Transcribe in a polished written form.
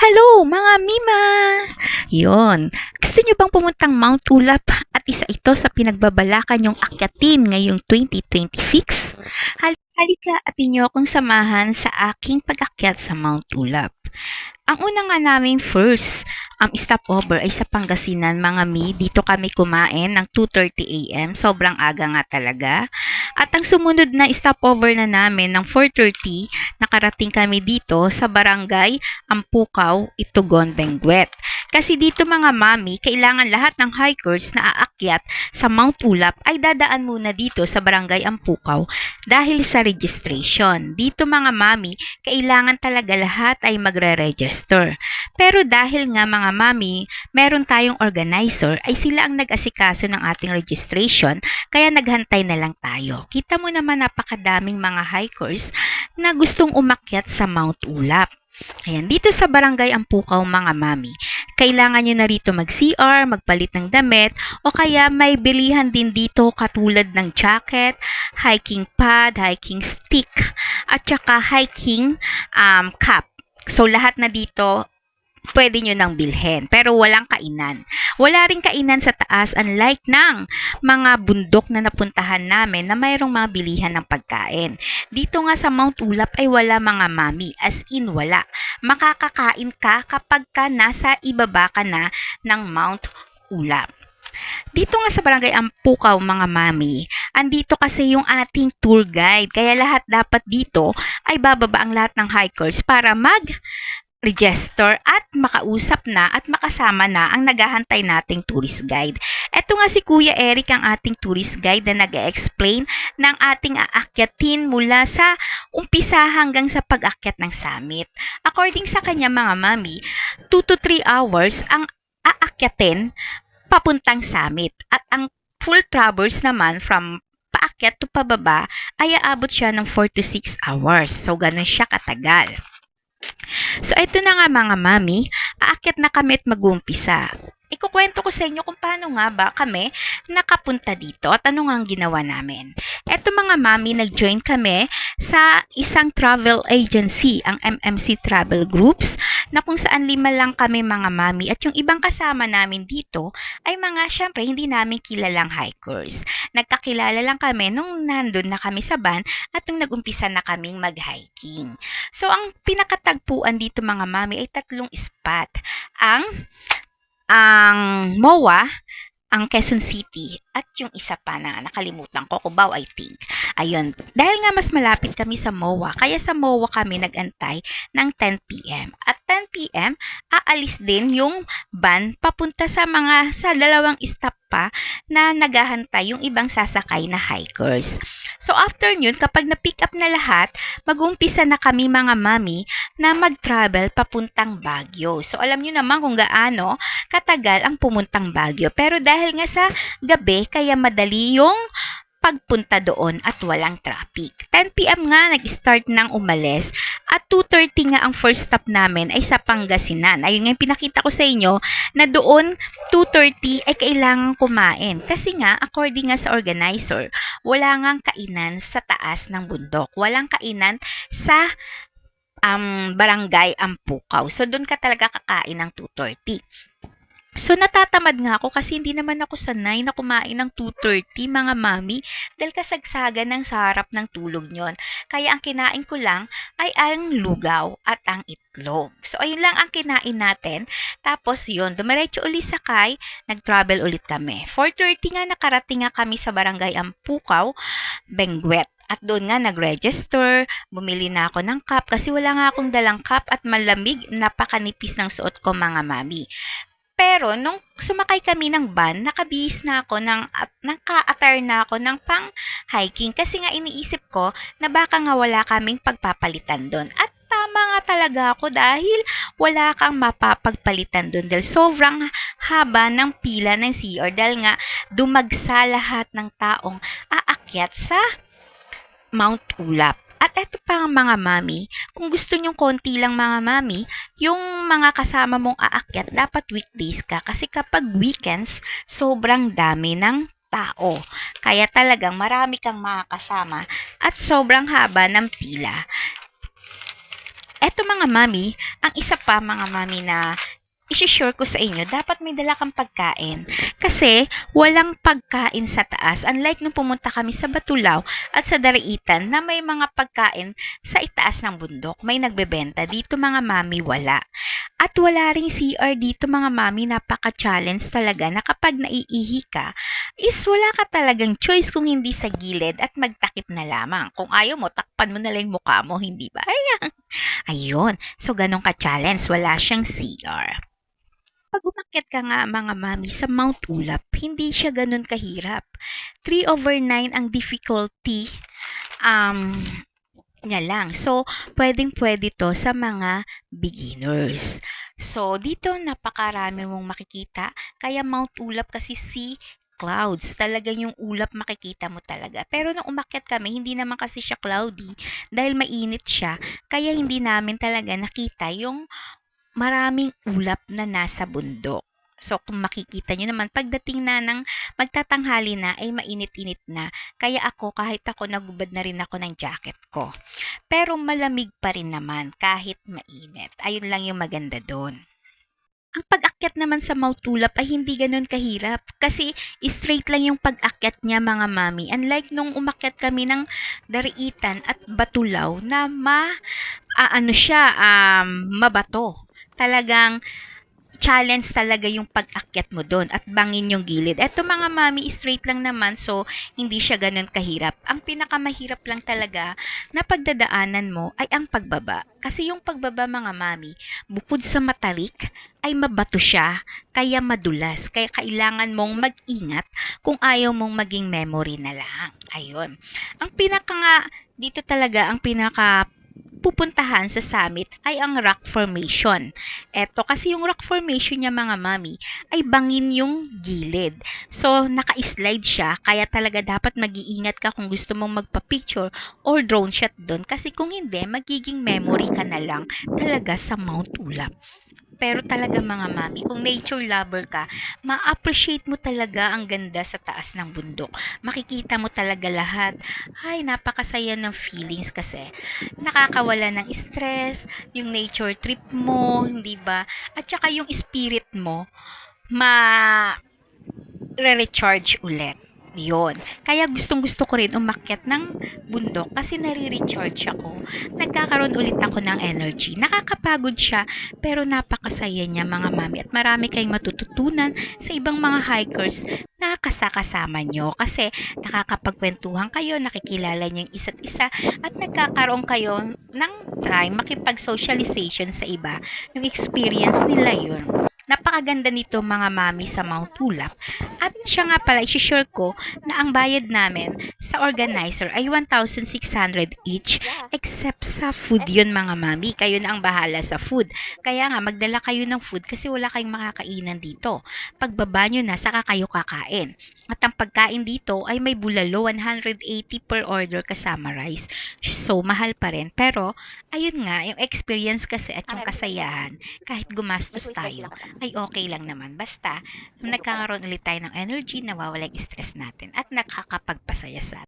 Hello mga Mima! Yon, gusto nyo bang pumuntang Mount Ulap at isa ito sa pinagbabalakan yung akyatin ngayong 2026? Halika at inyo akong samahan sa aking pag-akyat sa Mount Ulap. Ang una nga namin first, stopover ay sa Pangasinan mga Mi. Dito kami kumain ng 2:30 AM. Sobrang aga nga talaga. At ang sumunod na stopover na namin ng 4:30, nakarating kami dito sa Barangay Ampukaw, Itugon, Benguet. Kasi dito mga mami, kailangan lahat ng hikers na aakyat sa Mount Ulap ay dadaan muna dito sa Barangay Ampukaw dahil sa registration. Dito mga mami, kailangan talaga lahat ay magre-register. Pero dahil nga mga mami, meron tayong organizer, ay sila ang nag-asikaso ng ating registration, kaya naghantay na lang tayo. Kita mo naman napakadaming mga hikers na gustong umakyat sa Mount Ulap. Ayan, dito sa Barangay Ampukaw mga mami, kailangan nyo na rito mag-CR, magpalit ng damit, o kaya may bilihan din dito katulad ng jacket, hiking pad, hiking stick, at saka hiking cap. So lahat na dito pwede nyo nang bilhin, pero walang kainan. Wala ring kainan sa taas, unlike ng mga bundok na napuntahan namin na mayroong mga bilihan ng pagkain. Dito nga sa Mount Ulap ay wala mga mami, as in wala. Makakakain ka kapag ka nasa ibaba ka na ng Mount Ulap. Dito nga sa Barangay Ampukaw mga mami, andito kasi yung ating tour guide. Kaya lahat dapat dito ay bababa ang lahat ng hikers para mag-register at makausap na at makasama na ang naghahantay nating tourist guide. Ito nga si Kuya Eric ang ating tourist guide na nag-explain ng ating aakyatin mula sa umpisa hanggang sa pag-akyat ng summit. According sa kanya mga mami, 2 to 3 hours ang aakyatin papuntang summit at ang full traverse naman from paakyat to pababa ay aabot siya ng 4 to 6 hours. So ganun siya katagal. So, ito na nga mga mami, aakyat na kami at mag-uumpisa. Ikukwento ko sa inyo kung paano nga ba kami nakapunta dito at ano nga ang ginawa namin. Eto mga mami, nag-join kami sa isang travel agency, ang MMC Travel Groups, na kung saan 5 lang kami mga mami at yung ibang kasama namin dito ay mga syempre hindi namin kilalang hikers. Nagkakilala lang kami nung nandun na kami sa van at nung nag-umpisa na kaming mag-hiking. So, ang pinakatagpuan dito mga mami ay 3 spot. Ang MOA, ang Quezon City, at yung isa pa na nakalimutan ko, Cubao I think. Ayun, dahil nga mas malapit kami sa MOA, kaya sa MOA kami nagantay ng 10 PM. At 10 PM, aalis din yung van papunta sa 2 stop pa na naghahantay yung ibang sasakay na hikers. So after yun, kapag na-pick up na lahat, mag-umpisa na kami mga mami na mag-travel papuntang Baguio. So alam nyo naman kung gaano katagal ang pumuntang Baguio. Pero dahil nga sa gabi, kaya madali yung pagpunta doon at walang traffic. 10 PM nga nag-start ng umalis at 2:30 nga ang first stop namin ay sa Pangasinan. Ayun nga yung pinakita ko sa inyo na doon 2:30 ay kailangan kumain. Kasi nga, according nga sa organizer, wala ngang kainan sa taas ng bundok. Walang kainan sa Barangay Ampukaw. So, doon ka talaga kakain ng 2:30. So, natatamad nga ako kasi hindi naman ako sanay na kumain ng 2:30 mga mami dahil kasagsagan ng sarap ng tulog nyon. Kaya ang kinain ko lang ay ang lugaw at ang itlog. So, ayun lang ang kinain natin. Tapos yun, dumiretso ulit sakay, nag-travel ulit kami. 4:30 nga nakarating nga kami sa Barangay Ampukaw, Benguet. At doon nga nag-register, bumili na ako ng cup kasi wala nga akong dalang cup at malamig, napakanipis ng suot ko mga mami. Pero nung sumakay kami ng van, nakabihis na ako naka-attire na ako ng pang-hiking kasi nga iniisip ko na baka nga wala kaming pagpapalitan doon. At tama nga talaga ako dahil wala kang mapapagpalitan doon dahil sobrang haba ng pila ng CR dahil nga dumagsa lahat ng taong aakyat sa Mount Ulap. At eto pa ang mga mami, kung gusto nyong konti lang mga mami, yung mga kasama mong aakyat, dapat weekdays ka. Kasi kapag weekends, sobrang dami ng tao. Kaya talagang marami kang mga kasama at sobrang haba ng pila. Eto mga mami, ang isa pa mga mami na isi-share ko sa inyo, dapat may dala kang pagkain. Kasi walang pagkain sa taas. Unlike nung pumunta kami sa Batulaw at sa Daraitan na may mga pagkain sa itaas ng bundok. May nagbebenta. Dito mga mami, wala. At wala ring CR dito mga mami, napaka-challenge talaga na kapag naiihi ka, is wala ka talagang choice kung hindi sa gilid at magtakip na lamang. Kung ayaw mo, takpan mo na lang yung mukha mo, hindi ba? Ayun. So, ganun ka-challenge. Wala siyang CR. Pag umakyat ka nga mga mami sa Mount Ulap, hindi siya ganun kahirap. 3/9 ang difficulty um, niya lang. So, pwedeng-pwede to sa mga beginners. So, dito napakarami mong makikita. Kaya Mount Ulap kasi clouds. Talagang yung ulap makikita mo talaga. Pero nung umakyat kami, hindi naman kasi siya cloudy dahil mainit siya. Kaya hindi namin talaga nakita yung maraming ulap na nasa bundok. So, kung makikita nyo naman, pagdating na ng magtatanghali na, ay mainit-init na. Kaya ako, kahit ako, nagubad na rin ako ng jacket ko. Pero malamig pa rin naman, kahit mainit. Ayun lang yung maganda doon. Ang pag-akyat naman sa Mount Tulap ay hindi gano'n kahirap kasi straight lang yung pag-akyat niya mga mami. Unlike nung umakyat kami ng Dariitan at Batulaw na mabato. Talagang challenge talaga yung pag-akyat mo doon at bangin yung gilid. Eto mga mami, straight lang naman so hindi siya ganun kahirap. Ang pinakamahirap lang talaga na pagdadaanan mo ay ang pagbaba. Kasi yung pagbaba mga mami, bukod sa matarik, ay mabato siya, kaya madulas. Kaya kailangan mong mag-ingat kung ayaw mong maging memory na lang. Ayun. Ang pinaka nga, dito talaga, ang pinaka pupuntahan sa summit ay ang rock formation. Eto kasi yung rock formation niya mga mami ay bangin yung gilid. So naka-slide siya kaya talaga dapat mag-iingat ka kung gusto mong magpa-picture or drone shot doon kasi kung hindi magiging memory ka na lang talaga sa Mount Ulap. Pero talaga mga mami, kung nature lover ka, ma-appreciate mo talaga ang ganda sa taas ng bundok. Makikita mo talaga lahat. Ay, napakasaya ng feelings kasi nakakawala ng stress, yung nature trip mo, hindi ba? At saka yung spirit mo, ma-recharge ulit. Yon. Kaya gustong-gusto ko rin umakyat ng bundok kasi nare-recharge ako. Nagkakaroon ulit ako ng energy. Nakakapagod siya pero napakasaya niya mga mami at marami kayong matututunan sa ibang mga hikers na kasakasama nyo kasi nakakapagkwentuhan kayo, nakikilala niyo yung isa't isa at nagkakaroon kayo ng time makipag-socialization sa iba. Yung experience nila yun. Napakaganda nito mga mami sa Mount Tulap. At siya nga pala, isi-share ko na ang bayad namin sa organizer ay 1,600 each except sa food yun mga mami. Kayo na ang bahala sa food. Kaya nga, magdala kayo ng food kasi wala kayong makakainan dito. Pagbaba nyo na, saka kayo kakain. At ang pagkain dito ay may bulalo, 180 per order kasama rice. So, mahal pa rin. Pero, ayun nga, yung experience kasi at yung kasayahan, kahit gumastos tayo, ay okay lang naman. Basta, nagkakaroon ulit tayo ng energy, nawawala yung stress natin at nakakapagpasaya sa